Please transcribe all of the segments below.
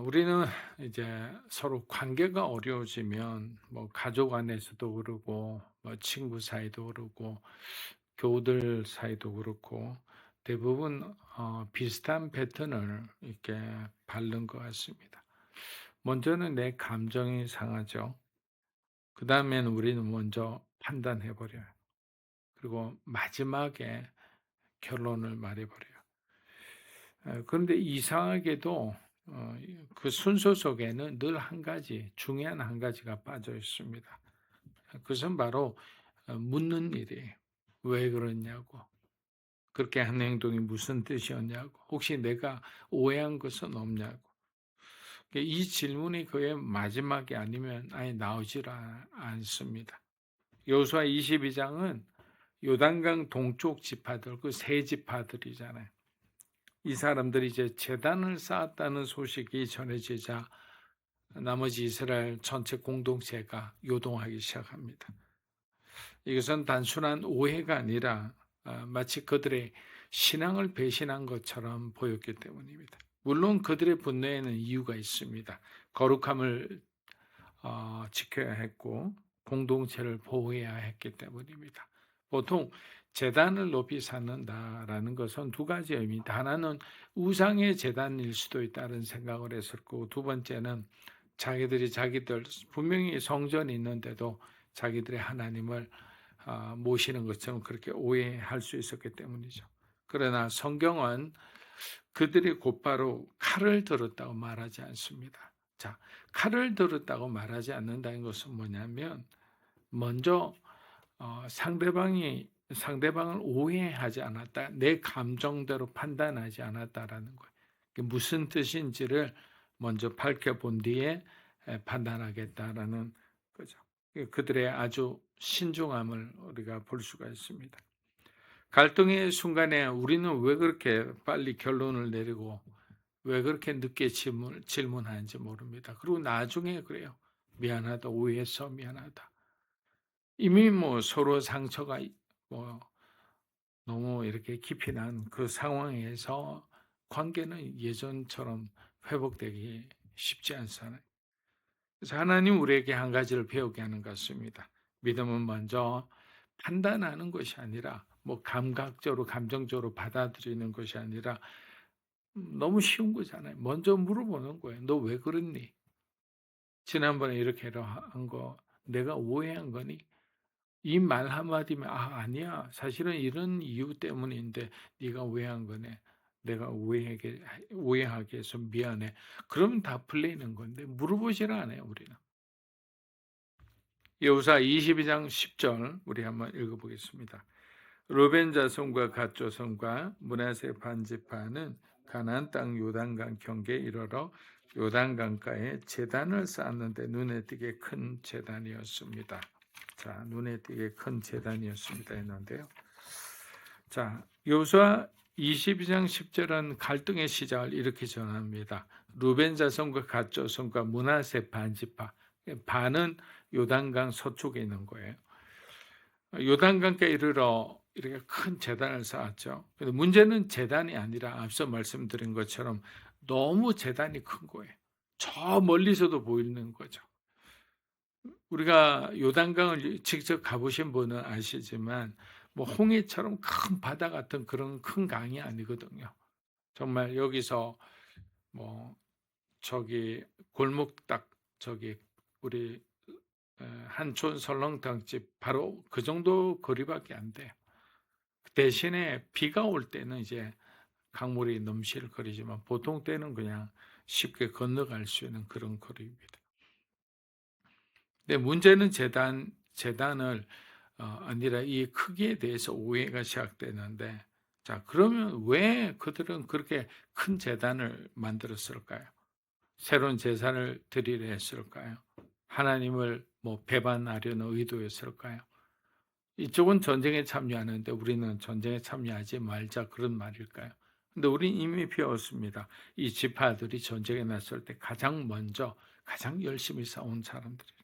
우리는 이제 서로 관계가 어려워지면 뭐 가족 안에서도 그러고 뭐 친구 사이도 그러고 교우들 사이도 그렇고 대부분 비슷한 패턴을 이렇게 밟는 것 같습니다. 먼저는 내 감정이 상하죠. 그다음에는 우리는 먼저 판단해 버려요. 그리고 마지막에 결론을 말해 버려요. 그런데 이상하게도 그 순서 속에는 늘 한 가지, 중요한 한 가지가 빠져 있습니다. 그것은 바로 묻는 일이에요. 왜 그러냐고. 그렇게 한 행동이 무슨 뜻이었냐고. 혹시 내가 오해한 것은 없냐고. 이 질문이 그의 마지막이 아니면 아예 나오질 않습니다. 여호수아 22장은 요단강 동쪽 지파들, 그 세 지파들이잖아요. 이 사람들이 이제 제단을 쌓았다는 소식이 전해지자 나머지 이스라엘 전체 공동체가 요동하기 시작합니다. 이것은 단순한 오해가 아니라 마치 그들의 신앙을 배신한 것처럼 보였기 때문입니다. 물론 그들의 분노에는 이유가 있습니다. 거룩함을 지켜야 했고 공동체를 보호해야 했기 때문입니다. 보통 제단을 높이 쌓는다라는 것은 두 가지 의미입니다. 하나는 우상의 제단일 수도 있다는 생각을 했었고, 두 번째는 자기들 분명히 성전이 있는데도 자기들의 하나님을 모시는 것처럼 그렇게 오해할 수 있었기 때문이죠. 그러나 성경은 그들이 곧바로 칼을 들었다고 말하지 않습니다. 자, 칼을 들었다고 말하지 않는다는 것은 뭐냐면 먼저 상대방을 오해하지 않았다, 내 감정대로 판단하지 않았다라는 거예요. 그게 무슨 뜻인지를 먼저 밝혀본 뒤에 판단하겠다라는 거죠. 그들의 아주 신중함을 우리가 볼 수가 있습니다. 갈등의 순간에 우리는 왜 그렇게 빨리 결론을 내리고 왜 그렇게 늦게 질문하는지 모릅니다. 그리고 나중에 그래요. 미안하다, 오해해서 미안하다. 이미 뭐 서로 상처가 뭐 너무 이렇게 깊이 난 그 상황에서 관계는 예전처럼 회복되기 쉽지 않잖아요. 그래서 하나님 우리에게 한 가지를 배우게 하는 것 같습니다. 믿음은 먼저 판단하는 것이 아니라 뭐 감각적으로 감정적으로 받아들이는 것이 아니라 너무 쉬운 거잖아요. 먼저 물어보는 거예요. 너 왜 그랬니? 지난번에 이렇게 한 거 내가 오해한 거니? 이 말 한마디면 아니야. 사실은 이런 이유 때문인데 네가 오해한 거네. 내가 오해하게 해서 미안해." 그러면 다 풀리는 건데 물어보질 않아요, 우리는. 여호수아 22장 10절 우리 한번 읽어 보겠습니다. "르벤 자손과 갓 자손과 므낫세 반 지파는 가나안 땅 요단강 경계에 이르러 요단강가에 제단을 쌓았는데 눈에 띄게 큰 제단이었습니다." 자, 눈에 띄게 큰 제단이었습니다 했는데요. 자, 여호수아 22장 10절은 갈등의 시작을 이렇게 전합니다. 루벤 자손과 갓 자손과 므낫세 반 지파. 반은 요단강 서쪽에 있는 거예요. 요단강가에 이르러 이렇게 큰 제단을 쌓았죠. 근데 문제는 제단이 아니라 앞서 말씀드린 것처럼 너무 제단이 큰 거예요. 저 멀리서도 보이는 거죠. 우리가 요단강을 직접 가보신 분은 아시지만 뭐 홍해처럼 큰 바다 같은 그런 큰 강이 아니거든요. 정말 여기서 뭐 저기 골목 딱 저기 우리 한촌 설렁탕집 바로 그 정도 거리밖에 안 돼요. 대신에 비가 올 때는 이제 강물이 넘실거리지만 보통 때는 그냥 쉽게 건너갈 수 있는 그런 거리입니다. 근데 문제는 재단을 아니라 이 크기에 대해서 오해가 시작되는데, 자, 그러면 왜 그들은 그렇게 큰 재단을 만들었을까요? 새로운 제사를 드리려 했을까요? 하나님을 뭐 배반하려는 의도였을까요? 이쪽은 전쟁에 참여하는데 우리는 전쟁에 참여하지 말자, 그런 말일까요? 근데 우린 이미 배웠습니다. 이 지파들이 전쟁에 나설 때 가장 먼저 가장 열심히 싸운 사람들이에요.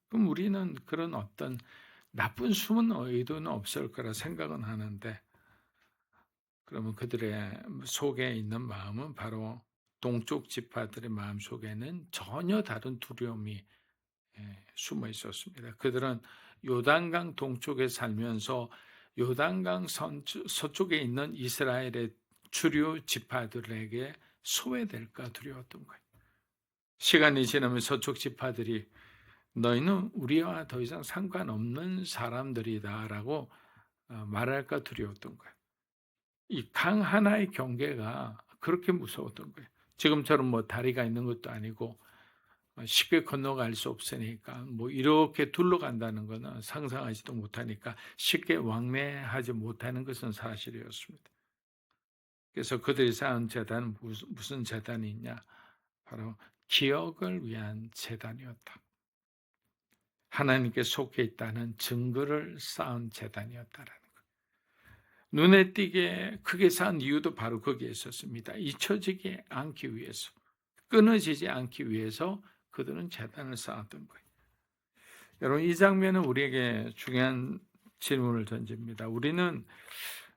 그럼 우리는 그런 어떤 나쁜 숨은 의도는 없을 거라 생각은 하는데, 그러면 그들의 속에 있는 마음은 바로 동쪽 지파들의 마음속에는 전혀 다른 두려움이 숨어 있었습니다. 그들은 요단강 동쪽에 살면서 요단강 서쪽에 있는 이스라엘의 주류 지파들에게 소외될까 두려웠던 거예요. 시간이 지나면 서쪽 지파들이 너희는 우리와 더 이상 상관없는 사람들이다라고 말할까 두려웠던 거예요. 이 강 하나의 경계가 그렇게 무서웠던 거예요. 지금처럼 뭐 다리가 있는 것도 아니고 쉽게 건너갈 수 없으니까 뭐 이렇게 둘러간다는 것은 상상하지도 못하니까 쉽게 왕래하지 못하는 것은 사실이었습니다. 그래서 그들이 쌓은 재단은 무슨 재단이 냐 바로 기억을 위한 재단이었다. 하나님께 속해 있다는 증거를 쌓은 재단이었다라는 것. 눈에 띄게 크게 쌓은 이유도 바로 거기에 있었습니다. 잊혀지지 않기 위해서, 끊어지지 않기 위해서 그들은 재단을 쌓았던 거예요. 여러분, 이 장면은 우리에게 중요한 질문을 던집니다. 우리는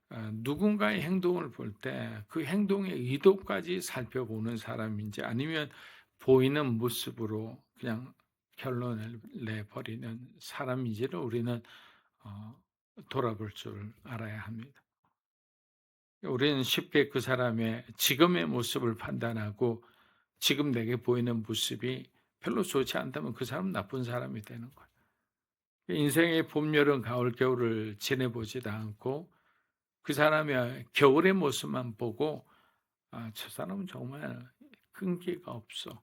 누군가의 행동을 볼 때 그 행동의 의도까지 살펴보는 사람인지 아니면 보이는 모습으로 그냥 결론을 내버리는 사람인지를 우리는 돌아볼 줄 알아야 합니다. 우리는 쉽게 그 사람의 지금의 모습을 판단하고 지금 내게 보이는 모습이 별로 좋지 않다면 그 사람은 나쁜 사람이 되는 거예요. 인생의 봄, 여름, 가을, 겨울을 지내보지도 않고 그 사람의 겨울의 모습만 보고 저 사람은 정말 끈기가 없어.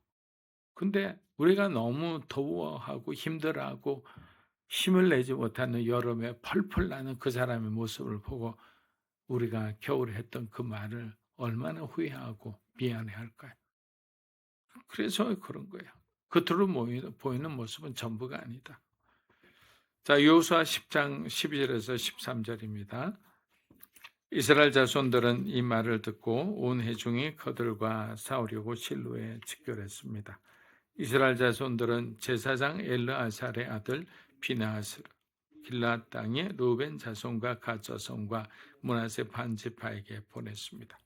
근데 우리가 너무 더워하고 힘들어하고 힘을 내지 못하는 여름에 펄펄 나는 그 사람의 모습을 보고 우리가 겨울에 했던 그 말을 얼마나 후회하고 미안해할까요? 그래서 그런 거예요. 겉으로 보이는 모습은 전부가 아니다. 자, 여호수아 10장 12절에서 13절입니다. 이스라엘 자손들은 이 말을 듣고 온 회중이 그들과 싸우려고 실로에 집결했습니다. 이스라엘 자손들은 제사장 엘르아살의 아들 비나하스, 길앗 땅의 루벤 자손과 갓 자손과 므낫세 반 지파에게 보냈습니다.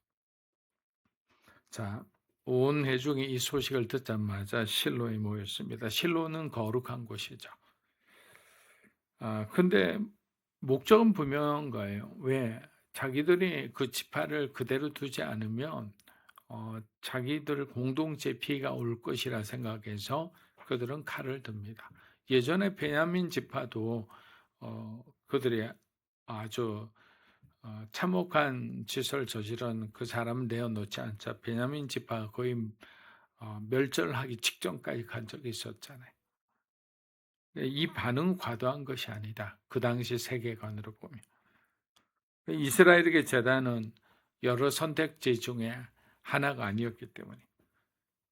자, 온 회중이 이 소식을 듣자마자 실로에 모였습니다. 실로는 거룩한 곳이죠. 근데 목적은 분명한 거예요. 왜? 자기들이 그 지파를 그대로 두지 않으면 자기들 공동체 피해가 올 것이라 생각해서 그들은 칼을 듭니다. 예전에 베냐민 지파도 그들이 아주 참혹한 짓을 저지른 그 사람을 내어놓지 않자 베냐민 지파가 거의 멸절하기 직전까지 간 적이 있었잖아요. 이 반응은 과도한 것이 아니다. 그 당시 세계관으로 보면. 이스라엘에게 제단은 여러 선택지 중에 하나가 아니었기 때문에.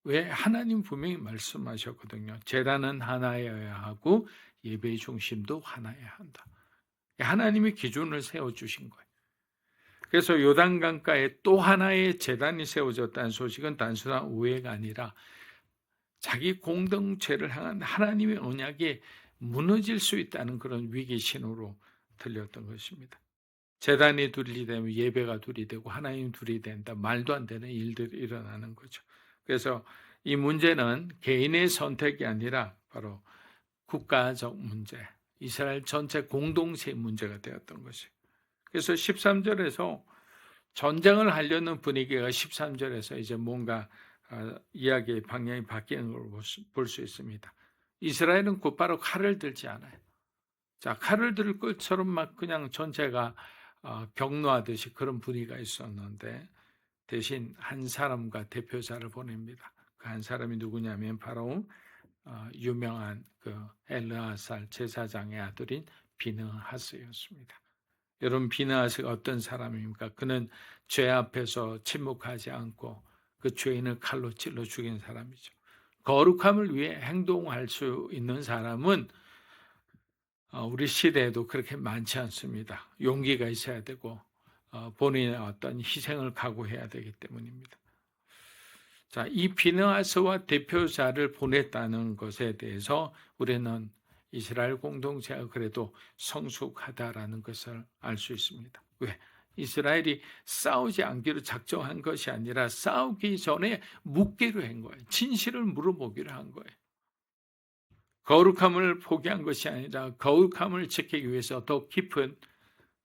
왜? 하나님 분명히 말씀하셨거든요. 제단은 하나여야 하고 예배의 중심도 하나여야 한다. 하나님이 기준을 세워주신 거예요. 그래서 요단강가에 또 하나의 제단이 세워졌다는 소식은 단순한 오해가 아니라 자기 공동체를 향한 하나님의 언약이 무너질 수 있다는 그런 위기 신호로 들렸던 것입니다. 제단이 둘이 되면 예배가 둘이 되고 하나님 둘이 된다. 말도 안 되는 일들이 일어나는 거죠. 그래서 이 문제는 개인의 선택이 아니라 바로 국가적 문제, 이스라엘 전체 공동체의 문제가 되었던 것이에요. 그래서 13절에서 전쟁을 하려는 분위기가 13절에서 이제 뭔가 이야기의 방향이 바뀌는 걸 볼 수 있습니다. 이스라엘은 곧바로 칼을 들지 않아요. 자, 칼을 들 것처럼 막 그냥 전체가 격노하듯이 그런 분위기가 있었는데 대신 한 사람과 대표자를 보냅니다. 그 한 사람이 누구냐면 바로 유명한 그 엘르아살 제사장의 아들인 비느하스였습니다. 여러분, 비느하스가 어떤 사람입니까? 그는 죄 앞에서 침묵하지 않고 그 죄인을 칼로 찔러 죽인 사람이죠. 거룩함을 위해 행동할 수 있는 사람은 우리 시대에도 그렇게 많지 않습니다. 용기가 있어야 되고 본인의 어떤 희생을 각오해야 되기 때문입니다. 자, 이 비느하스와 대표자를 보냈다는 것에 대해서 우리는 이스라엘 공동체가 그래도 성숙하다라는 것을 알 수 있습니다. 왜? 이스라엘이 싸우지 않기로 작정한 것이 아니라 싸우기 전에 묻기로 한 거예요. 진실을 물어보기로 한 거예요. 거룩함을 포기한 것이 아니라 거룩함을 지키기 위해서 더 깊은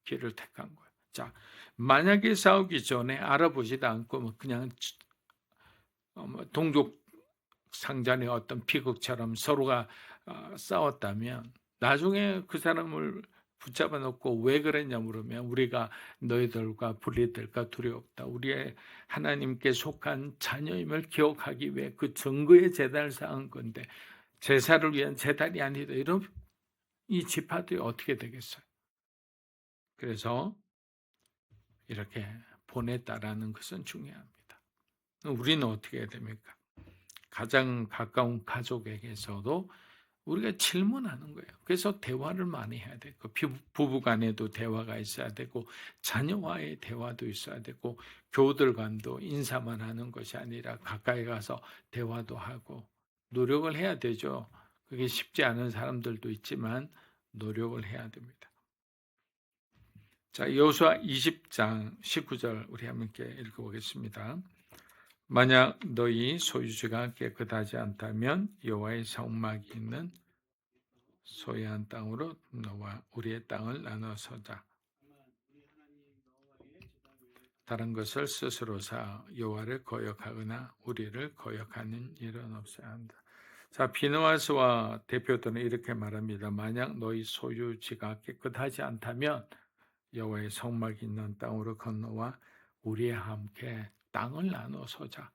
길을 택한 거예요. 자, 만약에 싸우기 전에 알아보지도 않고 그냥 동족 상잔의 어떤 비극처럼 서로가 싸웠다면 나중에 그 사람을 붙잡아 놓고 왜 그랬냐 물으면 우리가 너희들과 분리될까 두려웠다. 우리의 하나님께 속한 자녀임을 기억하기 위해 그 증거의 제단을 쌓은 건데 제사를 위한 제단이 아니다. 이런 이 지파들이 어떻게 되겠어요? 그래서 이렇게 보냈다라는 것은 중요합니다. 우리는 어떻게 해야 됩니까? 가장 가까운 가족에게서도 우리가 질문하는 거예요. 그래서 대화를 많이 해야 되고 부부 간에도 대화가 있어야 되고 자녀와의 대화도 있어야 되고 교우들 간도 인사만 하는 것이 아니라 가까이 가서 대화도 하고 노력을 해야 되죠. 그게 쉽지 않은 사람들도 있지만 노력을 해야 됩니다. 자, 여호수아 20장 19절 우리 함께 읽어보겠습니다. 만약 너희 소유지가 깨끗하지 않다면 여호와의 성막이 있는 소유한 땅으로 너와 우리의 땅을 나눠서자. 다른 것을 스스로 사 여호와를 거역하거나 우리를 거역하는 일은 없어야 한다. 자, 비느하스와 대표들은 이렇게 말합니다. 만약 너희 소유지가 깨끗하지 않다면 여호와의 성막이 있는 땅으로 건너와 우리와 함께 땅을 나눠서자.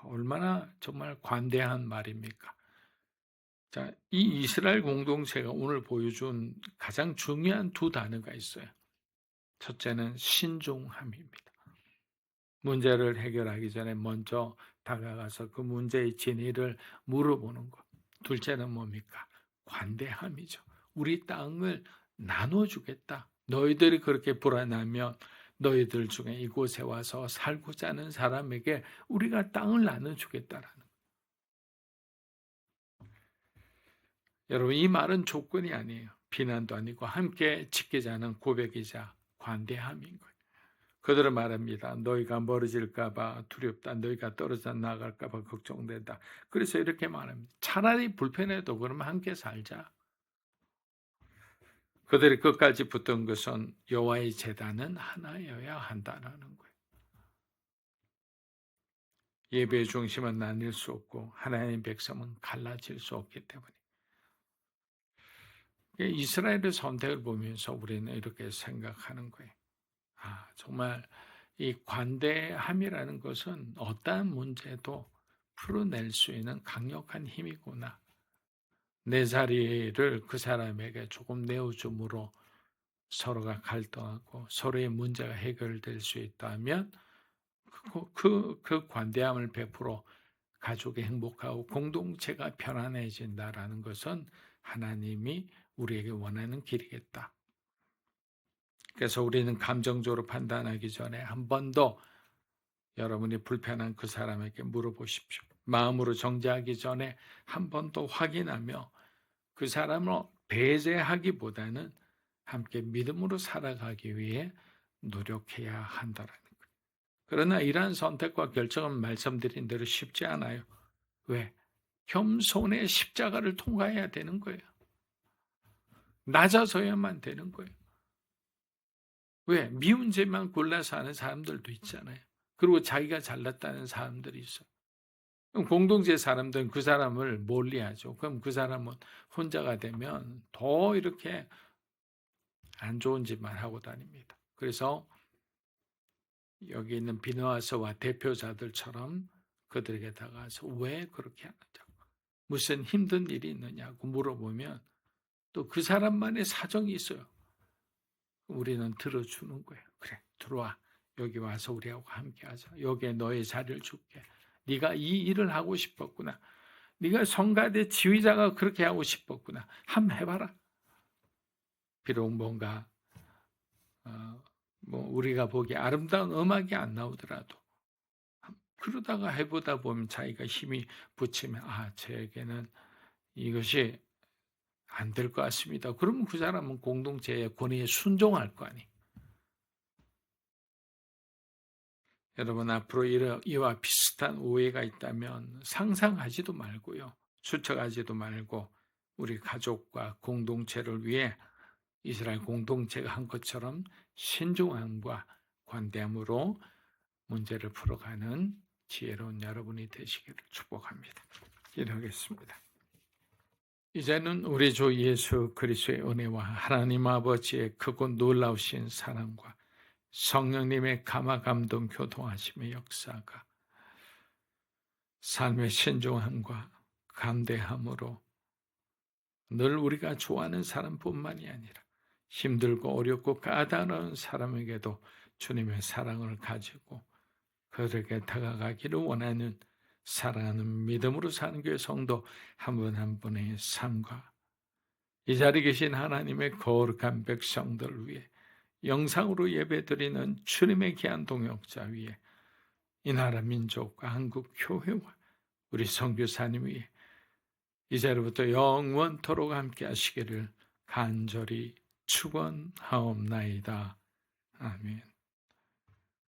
얼마나 정말 관대한 말입니까? 자, 이 이스라엘 공동체가 오늘 보여준 가장 중요한 두 단어가 있어요. 첫째는 신중함입니다. 문제를 해결하기 전에 먼저 다가가서 그 문제의 진위를 물어보는 것. 둘째는 뭡니까? 관대함이죠. 우리 땅을 나눠주겠다. 너희들이 그렇게 불안하면 너희들 중에 이곳에 와서 살고자 하는 사람에게 우리가 땅을 나눠주겠다라는 거예요. 여러분, 이 말은 조건이 아니에요. 비난도 아니고 함께 지키자는 고백이자 관대함인 거예요. 그들은 말합니다. 너희가 멀어질까 봐 두렵다. 너희가 떨어져 나갈까 봐 걱정된다. 그래서 이렇게 말합니다. 차라리 불편해도 그러면 함께 살자. 그들이 끝까지 붙은 것은 여호와의 제단은 하나여야 한다는 거예요. 예배의 중심은 나뉠 수 없고 하나님의 백성은 갈라질 수 없기 때문에 이스라엘의 선택을 보면서 우리는 이렇게 생각하는 거예요. 정말 이 관대함이라는 것은 어떠한 문제도 풀어낼 수 있는 강력한 힘이구나. 내 자리를 그 사람에게 조금 내어줌으로 서로가 갈등하고 서로의 문제가 해결될 수 있다면 그 관대함을 베풀어 가족이 행복하고 공동체가 편안해진다라는 것은 하나님이 우리에게 원하는 길이겠다. 그래서 우리는 감정적으로 판단하기 전에 한 번 더 여러분이 불편한 그 사람에게 물어보십시오. 마음으로 정죄하기 전에 한 번 더 확인하며 그 사람을 배제하기보다는 함께 믿음으로 살아가기 위해 노력해야 한다라는 거예요. 그러나 이러한 선택과 결정은 말씀드린 대로 쉽지 않아요. 왜? 겸손의 십자가를 통과해야 되는 거예요. 낮아서야만 되는 거예요. 왜? 미운 죄만 골라서 하는 사람들도 있잖아요. 그리고 자기가 잘났다는 사람들이 있어요. 그럼 공동체 사람들은 그 사람을 멀리하죠. 그럼 그 사람은 혼자가 되면 더 이렇게 안 좋은 짓만 하고 다닙니다. 그래서 여기 있는 비느하스와 대표자들처럼 그들에게 다가가서 왜 그렇게 하느냐고, 무슨 힘든 일이 있느냐고 물어보면 또 그 사람만의 사정이 있어요. 우리는 들어주는 거예요. 그래, 들어와. 여기 와서 우리하고 함께 하자. 여기에 너의 자리를 줄게. 네가 이 일을 하고 싶었구나. 네가 성가대 지휘자가 그렇게 하고 싶었구나. 한번 해봐라. 비록 뭔가 우리가 보기에 아름다운 음악이 안 나오더라도 그러다가 해보다 보면 자기가 힘이 붙이면 저에게는 이것이 안 될 것 같습니다. 그러면 그 사람은 공동체의 권위에 순종할 거 아니에요. 여러분 앞으로 이와 비슷한 오해가 있다면 상상하지도 말고요. 추측하지도 말고 우리 가족과 공동체를 위해 이스라엘 공동체가 한 것처럼 신중함과 관대함으로 문제를 풀어가는 지혜로운 여러분이 되시기를 축복합니다. 기도하겠습니다. 이제는 우리 주 예수 그리스도의 은혜와 하나님 아버지의 크고 놀라우신 사랑과 성령님의 감화 감동 교통하심의 역사가 삶의 신중함과 감대함으로 늘 우리가 좋아하는 사람뿐만이 아니라 힘들고 어렵고 까다로운 사람에게도 주님의 사랑을 가지고 그들에게 다가가기를 원하는 사랑하는 믿음으로 사는 교회 성도 한 분 한 분의 삶과 이 자리에 계신 하나님의 거룩한 백성들을 위해 영상으로 예배드리는 주님의 귀한 동역자 위에 이 나라 민족과 한국 교회와 우리 선교사님 위에 이제로부터 영원토록 함께 하시기를 간절히 축원하옵나이다. 아멘.